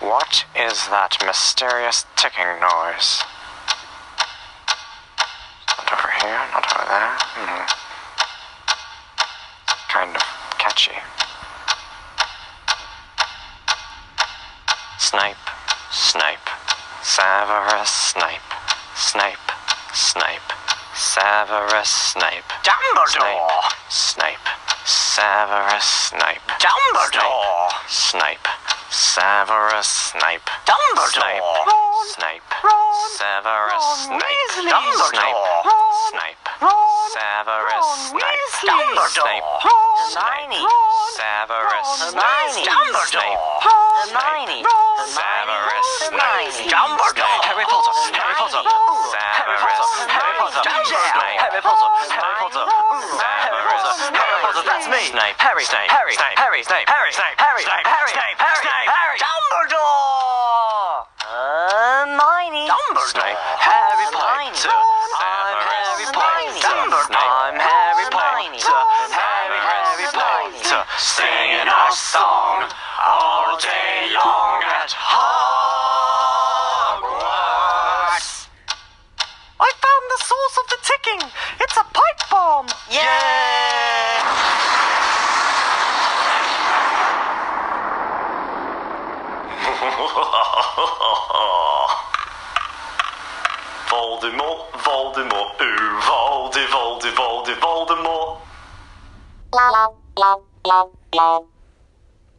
What is that mysterious ticking noise? Not over here, not over there. Kind of catchy. Snape, Snape, Severus Snape, Snape, Snape, Severus Snape. Dumbledore! Snape, Severus Snape. Dumbledore! Snape, Severus Snape. Dumbledore! Snape, Ron, Severus Ron Snape. Weasley. Dumbledore! Ron, Snape, Ron, Severus Ron Snape. Weasley. Snape, Ron, Snape, Ron, Severus Ron Snape. Weasley. Dumbledore! Ron, Hermione. Ron, Hermione. Severus Hermione. Snape. Dumbledore! Harry Potter, Harry Potter. Harry Potter, Harry Potter. Snape. Harry Potter. Harry Potter. Harry Potter. Harry Potter. That's me. Snape. Harry. Snape. Harry. Snape. Harry. Snape. Harry. Snape. Harry. Snape. Harry. Snape. Harry. Snape. Harry. Dumbledore. Hermione. Snape. Harry Potter. I'm Harry Potter. I'm Harry Potter. Harry Potter. Singing our song all day long at Hogwarts. I found the source of the ticking. It's a pipe bomb. Yay! Voldemort, Voldemort, ooh, Voldemort. blah blah blah blah.